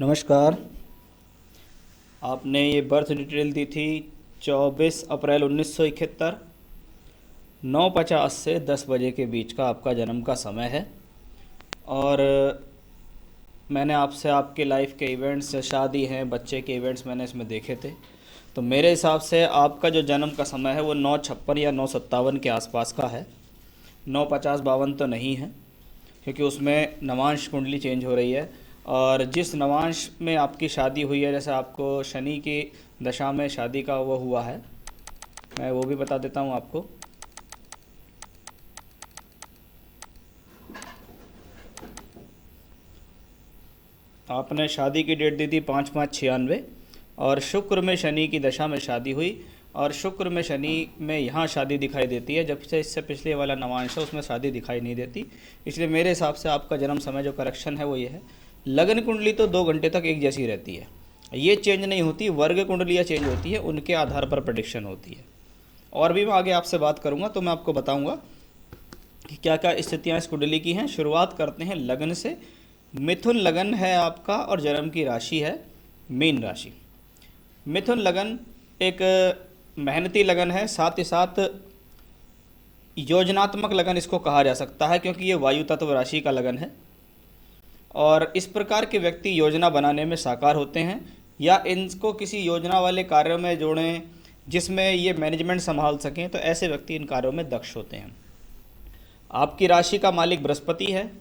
नमस्कार। आपने ये बर्थ डिटेल दी थी 24 अप्रैल 1971, 9:50 से 10 बजे के बीच का आपका जन्म का समय है। और मैंने आपसे आपके लाइफ के इवेंट्स, शादी हैं, बच्चे के इवेंट्स मैंने इसमें देखे थे। तो मेरे हिसाब से आपका जो जन्म का समय है वो 9:56 या 9:57 के आसपास का है। 9:50-52 तो नहीं है, क्योंकि उसमें नवांश कुंडली चेंज हो रही है। और जिस नवांश में आपकी शादी हुई है, जैसे आपको शनि की दशा में शादी का वो हुआ है, मैं वो भी बता देता हूँ आपको। आपने शादी की डेट दी थी 5/5/96, और शुक्र में शनि की दशा में शादी हुई। और शुक्र में शनि में यहाँ शादी दिखाई देती है, जबकि इससे पिछले वाला नवांश है उसमें शादी दिखाई नहीं देती। इसलिए मेरे हिसाब से आपका जन्म समय जो करेक्शन है वो ये है। लगन कुंडली तो 2 घंटे तक एक जैसी रहती है, ये चेंज नहीं होती। वर्ग कुंडलियाँ चेंज होती है, उनके आधार पर प्रेडिक्शन होती है। और भी मैं आगे आपसे बात करूँगा तो मैं आपको बताऊँगा कि क्या क्या स्थितियाँ इस कुंडली की हैं। शुरुआत करते हैं लगन से। मिथुन लगन है आपका और जन्म की राशि है मीन राशि। मिथुन लगन एक मेहनती लगन है, साथ ही साथ योजनात्मक लगन इसको कहा जा सकता है, क्योंकि ये वायु तत्व राशि का लगन है। और इस प्रकार के व्यक्ति योजना बनाने में साकार होते हैं, या इनको किसी योजना वाले कार्यों में जोड़ें जिसमें ये मैनेजमेंट संभाल सकें, तो ऐसे व्यक्ति इन कार्यों में दक्ष होते हैं। आपकी राशि का मालिक बृहस्पति है,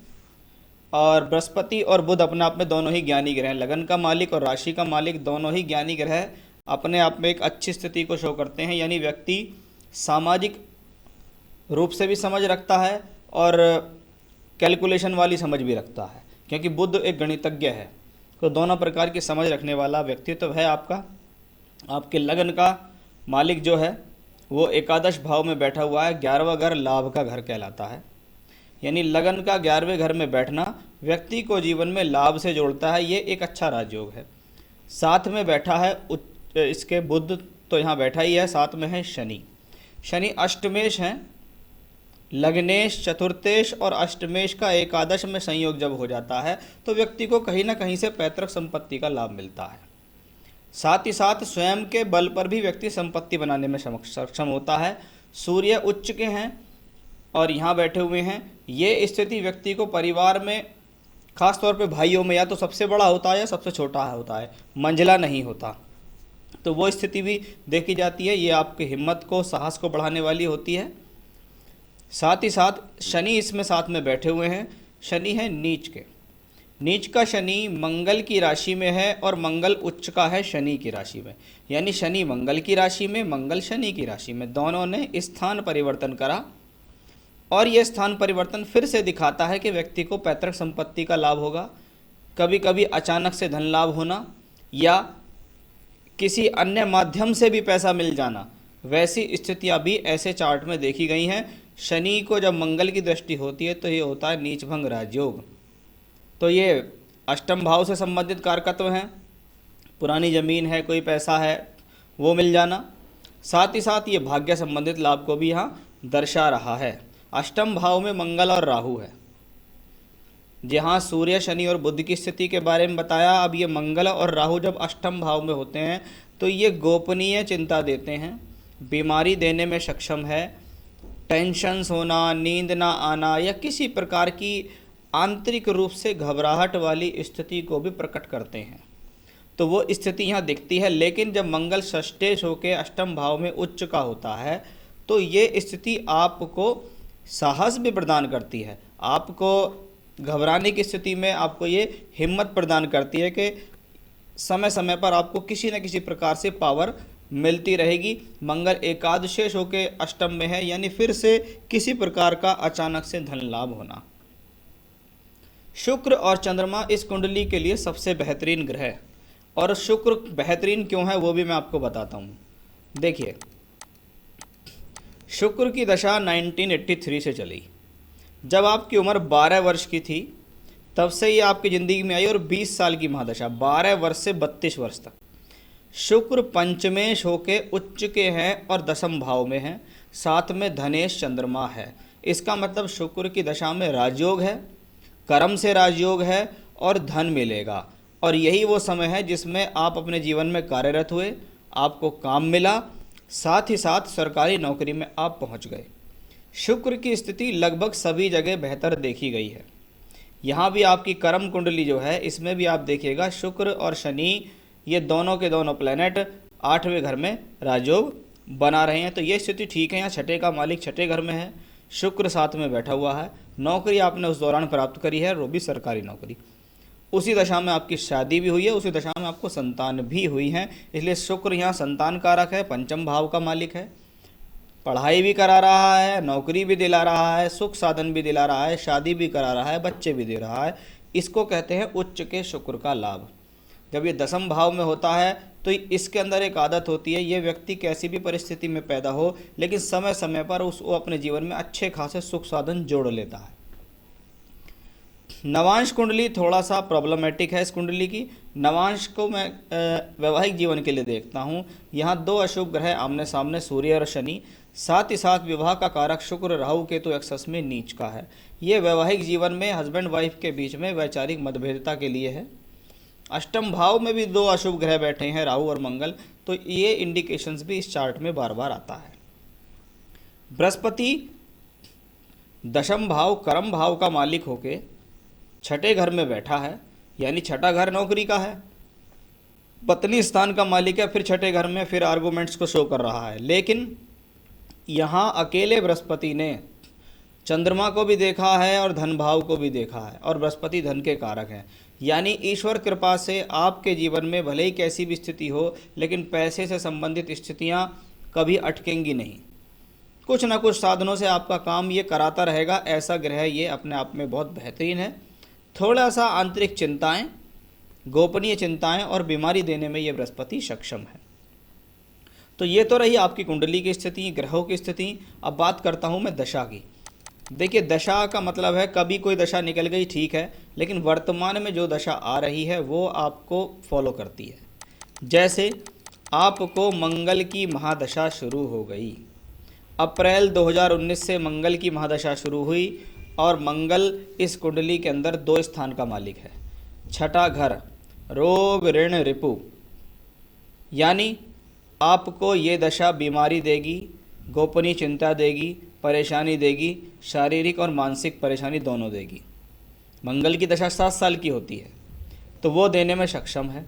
और बृहस्पति और बुध अपने आप में दोनों ही ज्ञानी ग्रह हैं। लगन का मालिक और राशि का मालिक दोनों ही ज्ञानी ग्रह अपने आप में एक अच्छी स्थिति को शो करते हैं। यानी व्यक्ति सामाजिक रूप से भी समझ रखता है और कैलकुलेशन वाली समझ भी रखता है, क्योंकि बुध एक गणितज्ञ है। तो दोनों प्रकार की समझ रखने वाला व्यक्तित्व है आपका। आपके लगन का मालिक जो है वो एकादश भाव में बैठा हुआ है। 11वां घर लाभ का घर कहलाता है। यानी लगन का 11वें घर में बैठना व्यक्ति को जीवन में लाभ से जोड़ता है। ये एक अच्छा राजयोग है। साथ में बैठा है इसके बुध, तो यहाँ बैठा ही है। साथ में है शनि। शनि अष्टमेश हैं। लग्नेश, चतुर्थेश और अष्टमेश का एकादश में संयोग जब हो जाता है तो व्यक्ति को कहीं ना कहीं से पैतृक संपत्ति का लाभ मिलता है। साथ ही साथ स्वयं के बल पर भी व्यक्ति संपत्ति बनाने में सक्षम होता है। सूर्य उच्च के हैं और यहाँ बैठे हुए हैं। ये स्थिति व्यक्ति को परिवार में, खास तौर पे भाइयों में, या तो सबसे बड़ा होता है या सबसे छोटा होता है, मंझला नहीं होता। तो वो स्थिति भी देखी जाती है। ये आपकी हिम्मत को, साहस को बढ़ाने वाली होती है। साथ ही साथ शनि इसमें साथ में बैठे हुए हैं। शनि है नीच के। नीच का शनि मंगल की राशि में है और मंगल उच्च का है शनि की राशि में। यानी शनि मंगल की राशि में, मंगल शनि की राशि में, दोनों ने स्थान परिवर्तन करा। और यह स्थान परिवर्तन फिर से दिखाता है कि व्यक्ति को पैतृक संपत्ति का लाभ होगा। कभी कभी अचानक से धन लाभ होना या किसी अन्य माध्यम से भी पैसा मिल जाना, वैसी स्थितियां भी ऐसे चार्ट में देखी गई हैं। शनि को जब मंगल की दृष्टि होती है तो ये होता है नीचभंग राजयोग। तो ये अष्टम भाव से संबंधित कारकत्व हैं। पुरानी ज़मीन है, कोई पैसा है, वो मिल जाना। साथ ही साथ ये भाग्य संबंधित लाभ को भी यहाँ दर्शा रहा है। अष्टम भाव में मंगल और राहु है। जहाँ सूर्य, शनि और बुध की स्थिति के बारे में बताया, अब ये मंगल और राहु जब अष्टम भाव में होते हैं तो ये गोपनीय चिंता देते हैं, बीमारी देने में सक्षम है, टेंशन्स होना, नींद ना आना या किसी प्रकार की आंतरिक रूप से घबराहट वाली स्थिति को भी प्रकट करते हैं। तो वो स्थिति यहाँ दिखती है। लेकिन जब मंगल षष्ठेश होकर अष्टम भाव में उच्च का होता है तो ये स्थिति आपको साहस भी प्रदान करती है। आपको घबराने की स्थिति में आपको ये हिम्मत प्रदान करती है कि समय समय पर आपको किसी न किसी प्रकार से पावर मिलती रहेगी। मंगल एकादशेश होके अष्टम में है, यानी फिर से किसी प्रकार का अचानक से धन लाभ होना। शुक्र और चंद्रमा इस कुंडली के लिए सबसे बेहतरीन ग्रह। और शुक्र बेहतरीन क्यों है वो भी मैं आपको बताता हूँ। देखिए, शुक्र की दशा 1983 से चली। जब आपकी उम्र 12 वर्ष की थी तब से ये आपकी ज़िंदगी में आई, और 20 साल की महादशा 12 वर्ष से 32 वर्ष तक। शुक्र पंचमेश होके उच्च के हैं और दसम भाव में हैं। साथ में धनेश चंद्रमा है। इसका मतलब शुक्र की दशा में राजयोग है, कर्म से राजयोग है और धन मिलेगा। और यही वो समय है जिसमें आप अपने जीवन में कार्यरत हुए, आपको काम मिला, साथ ही साथ सरकारी नौकरी में आप पहुंच गए। शुक्र की स्थिति लगभग सभी जगह बेहतर देखी गई है। यहाँ भी आपकी कर्म कुंडली जो है, इसमें भी आप देखिएगा शुक्र और शनि ये दोनों के दोनों प्लैनेट 8वें घर में राजयोग बना रहे हैं। तो ये स्थिति ठीक है। यहाँ छठे का मालिक छठे घर में है, शुक्र साथ में बैठा हुआ है, नौकरी आपने उस दौरान प्राप्त करी है, वो भी सरकारी नौकरी। उसी दशा में आपकी शादी भी हुई है, उसी दशा में आपको संतान भी हुई है। इसलिए शुक्र यहाँ संतान कारक है, पंचम भाव का मालिक है, पढ़ाई भी करा रहा है, नौकरी भी दिला रहा है, सुख साधन भी दिला रहा है, शादी भी करा रहा है, बच्चे भी दे रहा है। इसको कहते हैं उच्च के शुक्र का लाभ। जब ये दसम भाव में होता है तो इसके अंदर एक आदत होती है, ये व्यक्ति कैसी भी परिस्थिति में पैदा हो लेकिन समय समय पर उसको अपने जीवन में अच्छे खासे सुख साधन जोड़ लेता है। नवांश कुंडली थोड़ा सा प्रॉब्लमेटिक है। इस कुंडली की नवांश को मैं वैवाहिक जीवन के लिए देखता हूँ। यहाँ दो अशुभ ग्रह आमने सामने, सूर्य और शनि, साथ ही साथ विवाह का कारक शुक्र राहु केतु एक्सस में नीच का है। ये वैवाहिक जीवन में हस्बैंड वाइफ के बीच में वैचारिक मतभेदता के लिए है। अष्टम भाव में भी दो अशुभ ग्रह बैठे हैं, राहु और मंगल, तो ये इंडिकेशंस भी इस चार्ट में बार बार आता है। बृहस्पति दशम भाव कर्म भाव का मालिक होके छठे घर में बैठा है, यानी छठा घर नौकरी का है, पत्नी स्थान का मालिक है, फिर छठे घर में फिर आर्गूमेंट्स को शो कर रहा है। लेकिन यहाँ अकेले बृहस्पति ने चंद्रमा को भी देखा है और धन भाव को भी देखा है, और बृहस्पति धन के कारक हैं। यानी ईश्वर कृपा से आपके जीवन में भले ही कैसी भी स्थिति हो लेकिन पैसे से संबंधित स्थितियाँ कभी अटकेंगी नहीं। कुछ ना कुछ साधनों से आपका काम ये कराता रहेगा। ऐसा ग्रह ये अपने आप में बहुत बेहतरीन है। थोड़ा सा आंतरिक चिंताएं, गोपनीय चिंताएं और बीमारी देने में ये बृहस्पति सक्षम है। तो ये तो रही आपकी कुंडली की स्थिति, ग्रहों की स्थिति। अब बात करता हूँ मैं दशा की। देखिए, दशा का मतलब है कभी कोई दशा निकल गई, ठीक है, लेकिन वर्तमान में जो दशा आ रही है वो आपको फॉलो करती है। जैसे आपको मंगल की महादशा शुरू हो गई, अप्रैल 2019 से मंगल की महादशा शुरू हुई, और मंगल इस कुंडली के अंदर 2 स्थान का मालिक है। छठा घर रोग ऋण रिपु, यानी आपको ये दशा बीमारी देगी, गोपनीय चिंता देगी, परेशानी देगी, शारीरिक और मानसिक परेशानी दोनों देगी। मंगल की दशा 7 साल की होती है, तो वो देने में सक्षम है,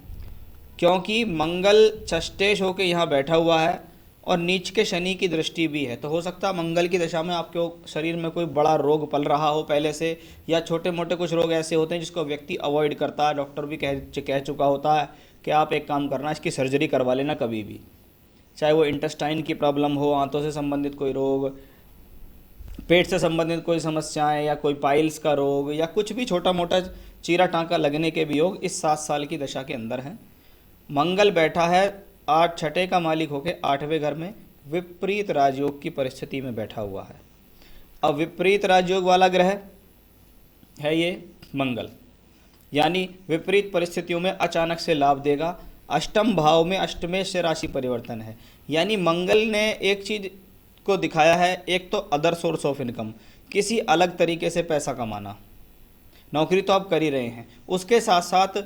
क्योंकि मंगल षष्ठेश होकर यहाँ बैठा हुआ है और नीच के शनि की दृष्टि भी है। तो हो सकता है मंगल की दशा में आपके शरीर में कोई बड़ा रोग पल रहा हो पहले से, या छोटे मोटे कुछ रोग ऐसे होते हैं जिसको व्यक्ति अवॉइड करता है। डॉक्टर भी कह चुका होता है कि आप एक काम करना, इसकी सर्जरी करवा लेना कभी भी, चाहे वो इंटेस्टाइन की प्रॉब्लम हो, आंतों से संबंधित कोई रोग, पेट से संबंधित कोई समस्याएं, या कोई पाइल्स का रोग, या कुछ भी छोटा मोटा चीरा टाँका लगने के भी योग इस 7 साल की दशा के अंदर हैं। मंगल बैठा है छठे का मालिक होकर 8वें घर में, विपरीत राजयोग की परिस्थिति में बैठा हुआ है। अब विपरीत राजयोग वाला ग्रह है ये मंगल, यानी विपरीत परिस्थितियों में अचानक से लाभ देगा। अष्टम भाव में अष्टमेश से राशि परिवर्तन है, यानी मंगल ने एक चीज़ को दिखाया है, एक तो अदर सोर्स ऑफ इनकम, किसी अलग तरीके से पैसा कमाना। नौकरी तो आप कर ही रहे हैं, उसके साथ साथ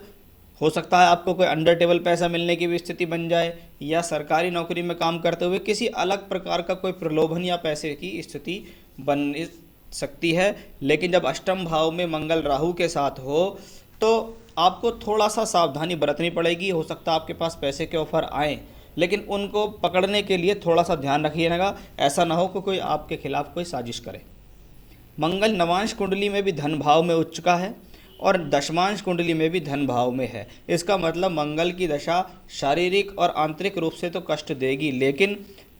हो सकता है आपको कोई अंडर टेबल पैसा मिलने की भी स्थिति बन जाए, या सरकारी नौकरी में काम करते हुए किसी अलग प्रकार का कोई प्रलोभन या पैसे की स्थिति बन सकती है। लेकिन जब अष्टम भाव में मंगल राहु के साथ हो तो आपको थोड़ा सा सावधानी बरतनी पड़ेगी। हो सकता है आपके पास पैसे के ऑफर आएँ, लेकिन उनको पकड़ने के लिए थोड़ा सा ध्यान रखिएगा, ऐसा ना हो कि कोई आपके खिलाफ कोई साजिश करे। मंगल नवांश कुंडली में भी धन भाव में उच्च का है और दशमांश कुंडली में भी धन भाव में है। इसका मतलब मंगल की दशा शारीरिक और आंतरिक रूप से तो कष्ट देगी, लेकिन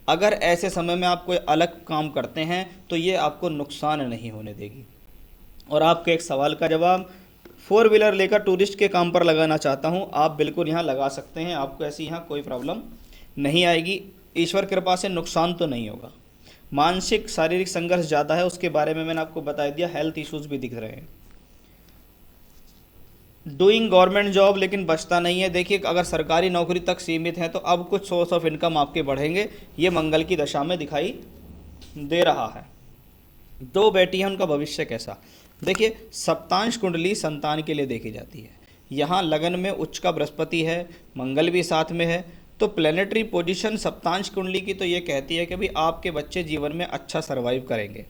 अगर ऐसे समय में आप कोई अलग काम करते हैं तो ये आपको नुकसान नहीं होने देगी। और आपके एक सवाल का जवाब, 4 व्हीलर लेकर टूरिस्ट के काम पर लगाना चाहता हूँ, आप बिल्कुल यहाँ लगा सकते हैं, आपको ऐसी यहाँ कोई प्रॉब्लम नहीं आएगी। ईश्वर कृपा से नुकसान तो नहीं होगा। मानसिक शारीरिक संघर्ष ज़्यादा है, उसके बारे में मैंने आपको बता दिया। हेल्थ इश्यूज भी दिख रहे हैं। डूइंग गवर्नमेंट जॉब लेकिन बचता नहीं है। देखिए, अगर सरकारी नौकरी तक सीमित है तो अब कुछ सोर्स ऑफ इनकम आपके बढ़ेंगे, ये मंगल की दशा में दिखाई दे रहा है। 2 बेटी हैं, उनका भविष्य कैसा? देखिए, सप्तांश कुंडली संतान के लिए देखी जाती है, यहाँ लगन में उच्च का बृहस्पति है, मंगल भी साथ में है। तो प्लेनेटरी पोजीशन सप्तांश कुंडली की तो ये कहती है कि भाई आपके बच्चे जीवन में अच्छा सर्वाइव करेंगे।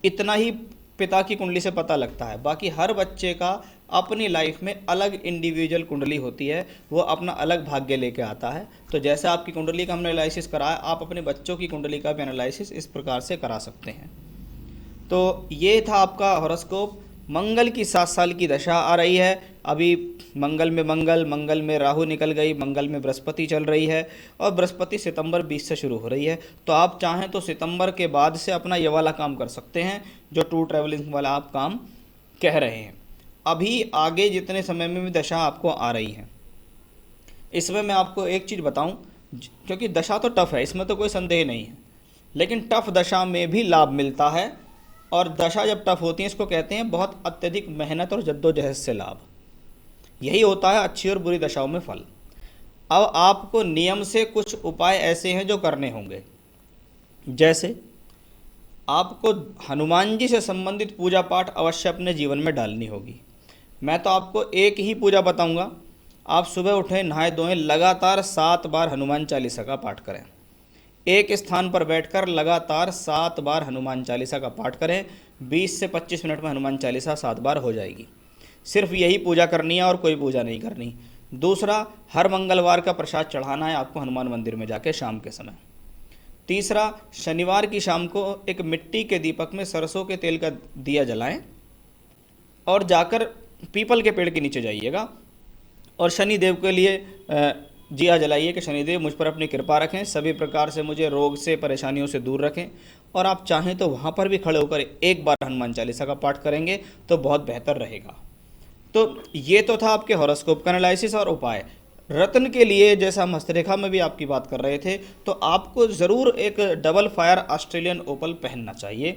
इतना ही पिता की कुंडली से पता लगता है। बाकी हर बच्चे का अपनी लाइफ में अलग इंडिविजुअल कुंडली होती है, वो अपना अलग भाग्य लेके आता है। तो जैसे आपकी कुंडली का हमने एनालिसिस कराया, आप अपने बच्चों की कुंडली का भी एनालिसिस इस प्रकार से करा सकते हैं। तो ये था आपका हॉरोस्कोप। मंगल की 7 साल की दशा आ रही है। अभी मंगल में राहु निकल गई, मंगल में बृहस्पति चल रही है और बृहस्पति सितंबर 20 से शुरू हो रही है। तो आप चाहें तो सितंबर के बाद से अपना ये वाला काम कर सकते हैं जो टूर ट्रैवलिंग वाला आप काम कह रहे हैं। अभी आगे जितने समय में भी दशा आपको आ रही है, इसमें मैं आपको एक चीज़ बताऊं, क्योंकि दशा तो टफ है, इसमें तो कोई संदेह नहीं है, लेकिन टफ दशा में भी लाभ मिलता है। और दशा जब टफ होती है, इसको कहते हैं बहुत अत्यधिक मेहनत और जद्दोजहद से लाभ। यही होता है अच्छी और बुरी दशाओं में फल। अब आपको नियम से कुछ उपाय ऐसे हैं जो करने होंगे। जैसे आपको हनुमान जी से संबंधित पूजा पाठ अवश्य अपने जीवन में डालनी होगी। मैं तो आपको एक ही पूजा बताऊंगा। आप सुबह उठें, नहाए धोएं, लगातार 7 बार हनुमान चालीसा का पाठ करें। एक स्थान पर बैठकर लगातार 7 बार हनुमान चालीसा का पाठ करें। 20 से 25 मिनट में हनुमान चालीसा 7 बार हो जाएगी। सिर्फ यही पूजा करनी है और कोई पूजा नहीं करनी। दूसरा, हर मंगलवार का प्रसाद चढ़ाना है आपको हनुमान मंदिर में जाके शाम के समय। तीसरा, शनिवार की शाम को एक मिट्टी के दीपक में सरसों के तेल का दिया जलाएं और जाकर पीपल के पेड़ के नीचे जाइएगा और शनिदेव के लिए दिया जलाइए कि शनिदेव मुझ पर अपनी कृपा रखें, सभी प्रकार से मुझे रोग से परेशानियों से दूर रखें। और आप चाहें तो वहाँ पर भी खड़े होकर एक बार हनुमान चालीसा का पाठ करेंगे तो बहुत बेहतर रहेगा। तो ये तो था आपके हॉरोस्कोप का एनालिसिस और उपाय। रत्न के लिए, जैसा हम हस्तरेखा में भी आपकी बात कर रहे थे, तो आपको ज़रूर एक डबल फायर ऑस्ट्रेलियन ओपल पहनना चाहिए।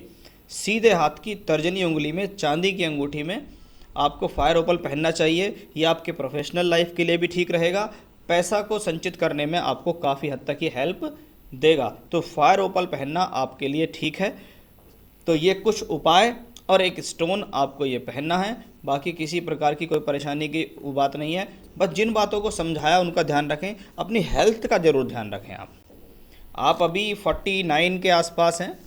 सीधे हाथ की तर्जनी उंगली में चांदी की अंगूठी में आपको फायर ओपल पहनना चाहिए। ये आपके प्रोफेशनल लाइफ के लिए भी ठीक रहेगा, पैसा को संचित करने में आपको काफ़ी हद तक ये हेल्प देगा। तो फायर ओपल पहनना आपके लिए ठीक है। तो ये कुछ उपाय और एक स्टोन आपको ये पहनना है। बाकी किसी प्रकार की कोई परेशानी की बात नहीं है। बस जिन बातों को समझाया उनका ध्यान रखें। अपनी हेल्थ का ज़रूर ध्यान रखें। आप अभी 49 के आसपास हैं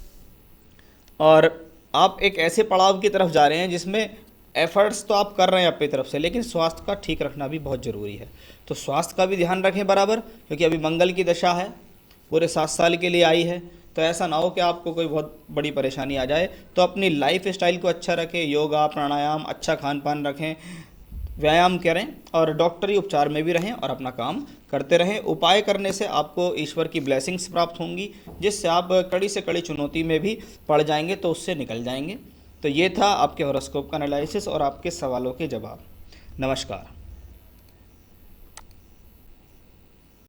और आप एक ऐसे पड़ाव की तरफ जा रहे हैं जिसमें एफर्ट्स तो आप कर रहे हैं अपनी तरफ से, लेकिन स्वास्थ्य का ठीक रखना भी बहुत ज़रूरी है। तो स्वास्थ्य का भी ध्यान रखें बराबर, क्योंकि अभी मंगल की दशा है, पूरे 7 साल के लिए आई है। तो ऐसा ना हो कि आपको कोई बहुत बड़ी परेशानी आ जाए। तो अपनी लाइफ स्टाइल को अच्छा रखें, योगा प्राणायाम, अच्छा खान पान रखें, व्यायाम करें और डॉक्टरी उपचार में भी रहें और अपना काम करते रहें। उपाय करने से आपको ईश्वर की ब्लेसिंग्स प्राप्त होंगी, जिससे आप कड़ी से कड़ी चुनौती में भी पड़ जाएंगे तो उससे निकल जाएंगे। तो ये था आपके हॉरोस्कोप का एनालिसिस और आपके सवालों के जवाब। नमस्कार।